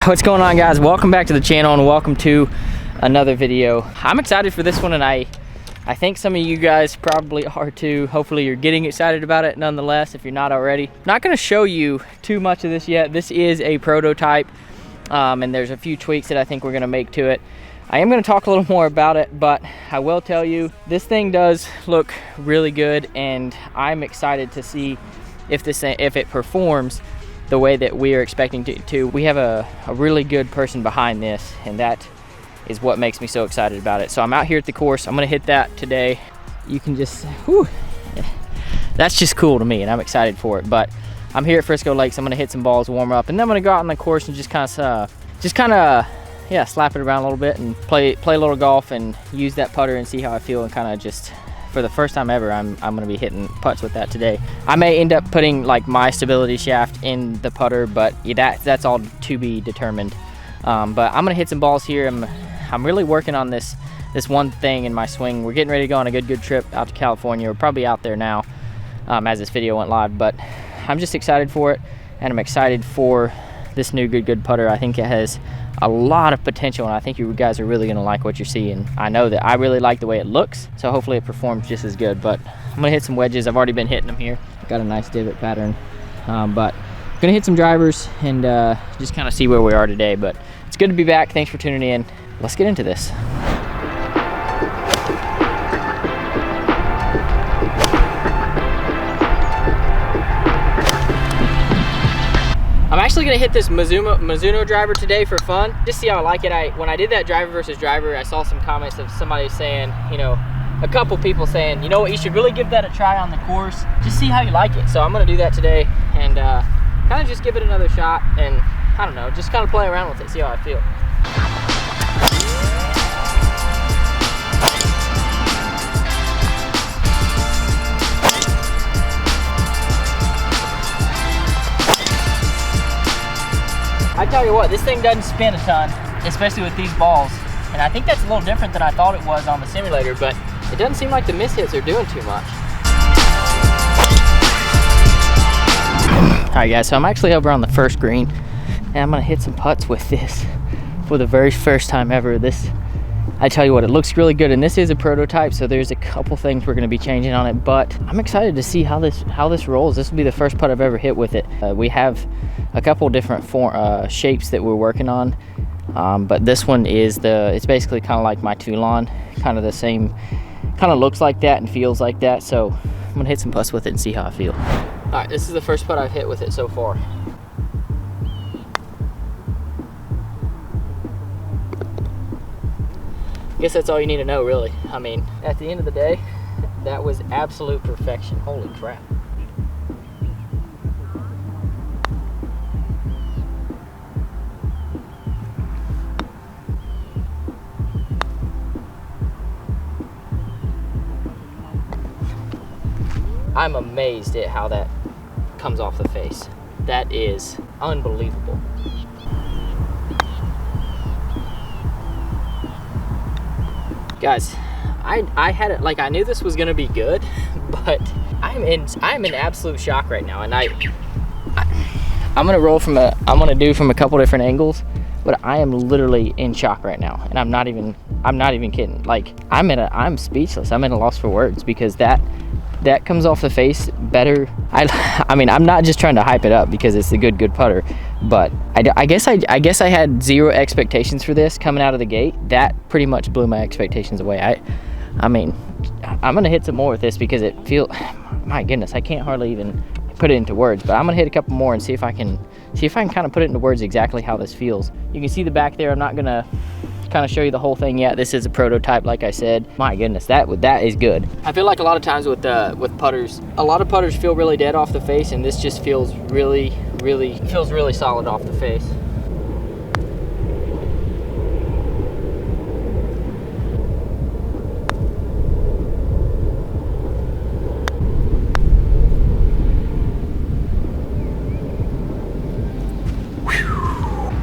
What's going on, guys? Welcome back to the channel and welcome to another video. I'm excited for this one, and I think some of you guys probably are too. Hopefully you're getting excited about it nonetheless if you're not already. Not going to show you too much of this yet. This is a prototype, and there's a few tweaks that I think we're going to make to it. I am going to talk a little more about it, but I will tell you this thing does look really good, and I'm excited to see if it performs the way that we are expecting to. We have a really good person behind this, and that is what makes me so excited about it. So I'm out here at the course. I'm gonna hit that today. You can just, whew, that's just cool to me, and I'm excited for it. But I'm here at Frisco Lakes. I'm gonna hit some balls, warm up, and then I'm gonna go out on the course and just kind of, yeah, slap it around a little bit and play a little golf and use that putter and see how I feel, and kind of just, for the first time ever, I'm gonna be hitting putts with that today. I may end up putting like my stability shaft in the putter, but that's all to be determined. But I'm gonna hit some balls here. I'm really working on this one thing in my swing. We're getting ready to go on a good trip out to California. We're probably out there now as this video went live, but I'm just excited for it, and I'm excited for this new GoodGood putter. I think it has a lot of potential, and I think you guys are really gonna like what you're seeing. I know that I really like the way it looks, so hopefully it performs just as good. But I'm gonna hit some wedges. I've already been hitting them here. Got a nice divot pattern, but I'm gonna hit some drivers and just kind of see where we are today. But it's good to be back. Thanks for tuning in. Let's get into this. I'm actually gonna hit this Mizuno driver today for fun, just see how I like it. When I did that driver versus driver, I saw some comments of somebody saying, a couple people saying, you know what, you should really give that a try on the course, just see how you like it. So I'm gonna do that today and kind of just give it another shot, and I don't know, just kind of play around with it, see how I feel. I tell you what, this thing doesn't spin a ton, especially with these balls. And I think that's a little different than I thought it was on the simulator, but it doesn't seem like the mishits are doing too much. All right, guys, so I'm actually over on the first green, and I'm gonna hit some putts with this for the very first time ever. I tell you what, it looks really good, and this is a prototype, so there's a couple things we're gonna be changing on it, but I'm excited to see how this rolls. This will be the first putt I've ever hit with it. We have a couple different shapes that we're working on, but this one is it's basically kind of like my Toulon, kind of the same, kind of looks like that and feels like that. So I'm gonna hit some putts with it and see how I feel. All right, this is the first putt I've hit with it so far. I guess that's all you need to know, really. I mean, at the end of the day, that was absolute perfection. Holy crap. I'm amazed at how that comes off the face. That is unbelievable. Guys, I had it, like, I knew this was gonna be good, but I'm in absolute shock right now, and I'm gonna do from a couple different angles, but I am literally in shock right now, and I'm not even kidding. Like, I'm speechless. I'm at a loss for words, because that comes off the face better. I mean, I'm not just trying to hype it up because it's the GoodGood putter, but I guess I had zero expectations for this coming out of the gate. That pretty much blew my expectations away. I mean, I'm gonna hit some more with this because it feels, my goodness, I can't hardly even put it into words, but I'm gonna hit a couple more and see if I can kind of put it into words exactly how this feels. You can see the back there. I'm not gonna kind of show you the whole thing yet. This is a prototype, like I said. My goodness, that is good. I feel like a lot of times with putters, a lot of putters feel really dead off the face, and this just feels really solid off the face.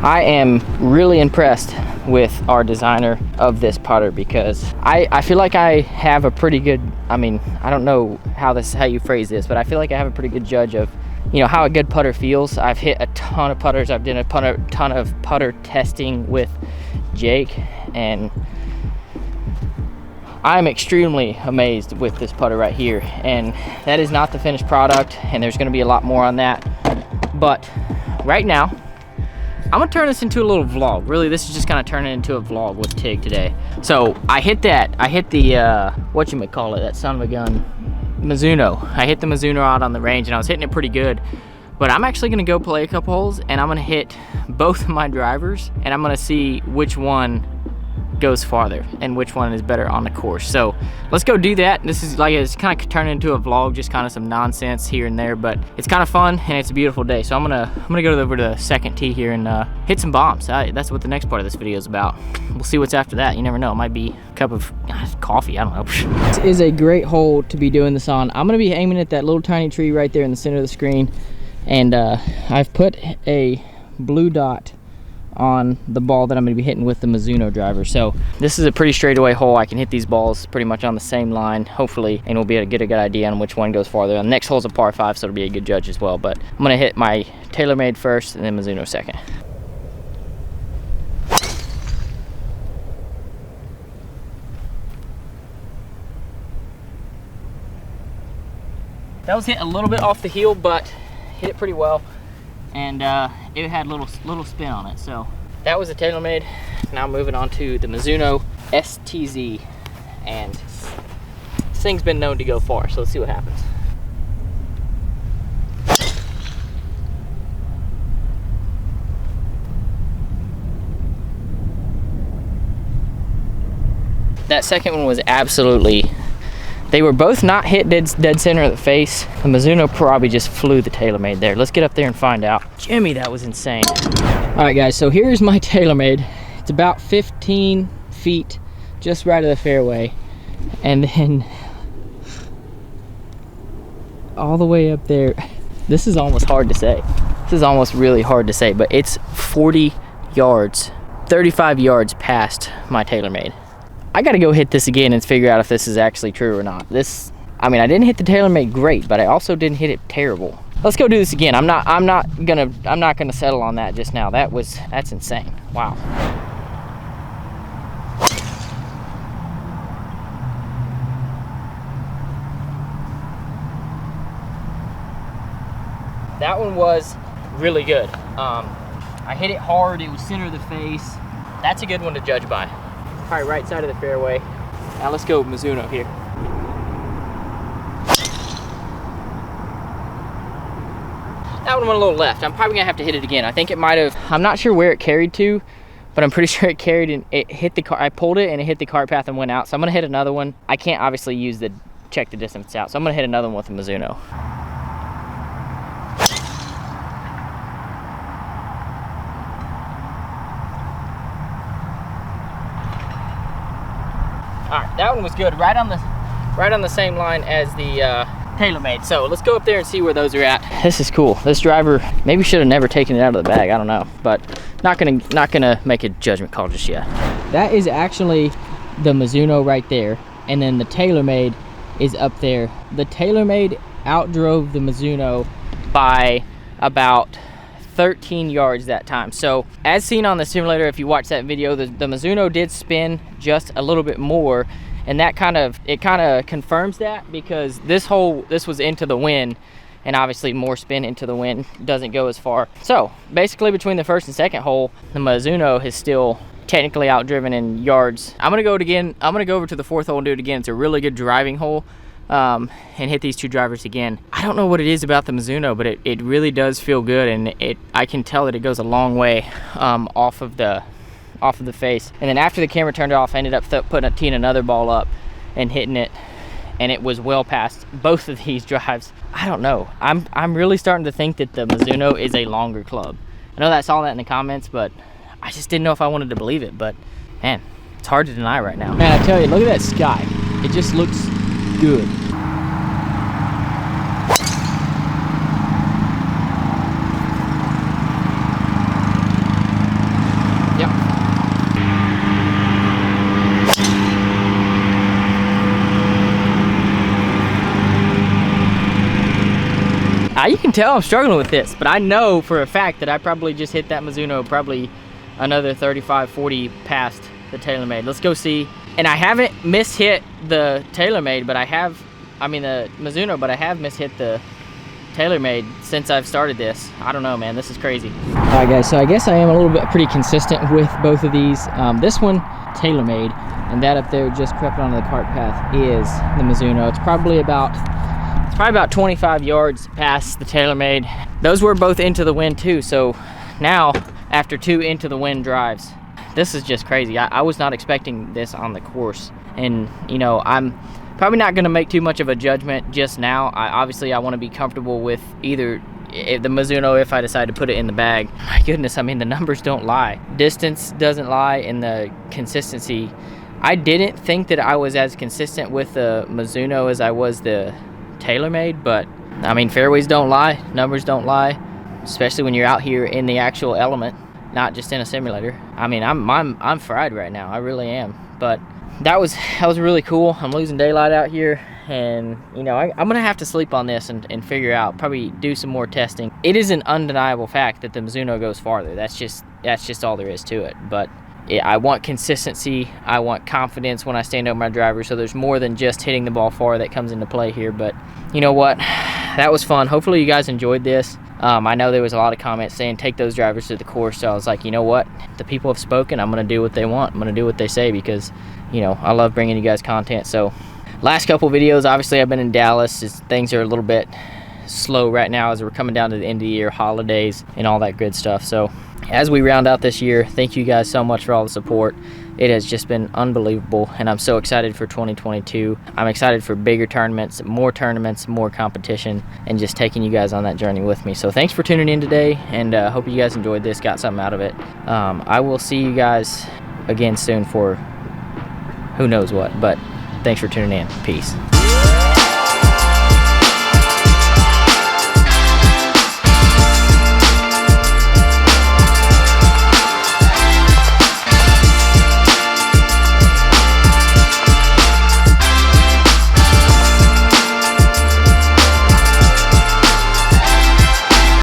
I am really impressed with our designer of this putter, because I feel like I have a pretty good, I mean, I don't know how you phrase this, but I feel like I have a pretty good judge of you know, how a good putter feels. I've hit a ton of putters. I've done a ton of putter testing with Jake, and I'm extremely amazed with this putter right here. And that is not the finished product, and there's going to be a lot more on that. But right now, I'm gonna turn this into a little vlog. Really, this is just kind of turning into a vlog with Tig today. So I hit the whatchamacallit, that son of a gun, Mizuno. I hit the Mizuno out on the range, and I was hitting it pretty good. But I'm actually gonna go play a couple holes, and I'm gonna hit both of my drivers, and I'm gonna see which one goes farther and which one is better on the course. So let's go do that. This is like, it's kind of turning into a vlog, just kind of some nonsense here and there, but it's kind of fun and it's a beautiful day. So I'm gonna go over to the second tee here and hit some bombs. That's what the next part of this video is about. We'll see what's after that. You never know, it might be a cup of coffee, I don't know. This is a great hole to be doing this on. I'm gonna be aiming at that little tiny tree right there in the center of the screen, and I've put a blue dot on the ball that I'm going to be hitting with the Mizuno driver. So this is a pretty straightaway hole. I can hit these balls pretty much on the same line, hopefully, and we'll be able to get a good idea on which one goes farther. The next hole's a par 5, so it'll be a good judge as well. But I'm going to hit my TaylorMade first and then Mizuno second. That was hit a little bit off the heel, but hit it pretty well. And it had little spin on it. So that was a TaylorMade. Now moving on to the Mizuno STZ, and this thing's been known to go far, so let's see what happens. That second one was absolutely, they were both not hit dead center of the face. The Mizuno probably just flew the TaylorMade there. Let's get up there and find out. Jimmy, that was insane. All right, guys, so here's my TaylorMade. It's about 15 feet just right of the fairway. And then all the way up there, this is almost hard to say. This is almost really hard to say, but it's 40 yards, 35 yards past my TaylorMade. I gotta go hit this again and figure out if this is actually true or not. This, I mean, I didn't hit the TaylorMade great, but I also didn't hit it terrible. Let's go do this again. I'm not gonna settle on that just now. That's insane. Wow. That one was really good. I hit it hard. It was center of the face. That's a good one to judge by. Probably right side of the fairway. Now let's go Mizuno here. That one went a little left. I'm probably gonna have to hit it again. I think it might have, I'm not sure where it carried to, but I'm pretty sure it carried and it hit the car. I pulled it and it hit the cart path and went out. So I'm gonna hit another one. I can't obviously use the check the distance out. So I'm gonna hit another one with a Mizuno. All right, that one was good, right on the same line as the TaylorMade. So let's go up there and see where those are at. This is cool. This driver maybe should have never taken it out of the bag. I don't know, but not gonna make a judgment call just yet. That is actually the Mizuno right there, and then the TaylorMade is up there. The TaylorMade outdrove the Mizuno by about 13 yards that time. So as seen on the simulator, if you watch that video, the Mizuno did spin just a little bit more, and that kind of confirms that, because this was into the wind, and obviously more spin into the wind doesn't go as far. So basically between the first and second hole, the Mizuno is still technically outdriven in yards. I'm gonna go over to the fourth hole and do it again. It's a really good driving hole. And hit these two drivers again. I don't know what it is about the Mizuno, but it really does feel good, and I can tell that it goes a long way off of the face. And then after the camera turned off, I ended up teeing another ball up and hitting it, and it was well past both of these drives. I don't know. I'm really starting to think that the Mizuno is a longer club. I know I saw that in the comments, but I just didn't know if I wanted to believe it. But man, it's hard to deny right now. Man, I tell you, look at that sky. It just looks good. Yep. You can tell I'm struggling with this, but I know for a fact that I probably just hit that Mizuno probably another 35, 40 past the TaylorMade. Let's go see. And I haven't mishit the TaylorMade, but I have, I mean the Mizuno, but I have mishit the TaylorMade since I've started this. I don't know, man, this is crazy. All right, guys, so I guess I am a little bit pretty consistent with both of these. This one, TaylorMade, and that up there just crept onto the cart path is the Mizuno. It's probably about 25 yards past the TaylorMade. Those were both into the wind too, so now after 2 into the wind drives, this is just crazy. I was not expecting this on the course, and you know, I'm probably not going to make too much of a judgment just now. Obviously I want to be comfortable with either the Mizuno if I decide to put it in the bag. My goodness, I mean, the numbers don't lie. Distance doesn't lie, and the consistency. I didn't think that I was as consistent with the Mizuno as I was the TaylorMade, but I mean, fairways don't lie, numbers don't lie, especially when you're out here in the actual element, not just in a simulator. I mean, I'm fried right now, I really am. But that was really cool. I'm losing daylight out here, and you know, I'm gonna have to sleep on this and figure out, probably do some more testing. It is an undeniable fact that the Mizuno goes farther. That's just all there is to it. But yeah, I want consistency, I want confidence when I stand over my driver, so there's more than just hitting the ball far that comes into play here. But you know what, that was fun. Hopefully you guys enjoyed this. I know there was a lot of comments saying take those drivers to the course, so I was like, you know what, the people have spoken. I'm going to do what they want. I'm going to do what they say, because you know, I love bringing you guys content. So last couple videos, obviously I've been in Dallas. Things are a little bit slow right now as we're coming down to the end of the year, holidays and all that good stuff. So as we round out this year, thank you guys so much for all the support. It has just been unbelievable, and I'm so excited for 2022. I'm excited for bigger tournaments, more competition, and just taking you guys on that journey with me. So thanks for tuning in today, and hope you guys enjoyed this, got something out of it. I will see you guys again soon for who knows what, but thanks for tuning in. Peace.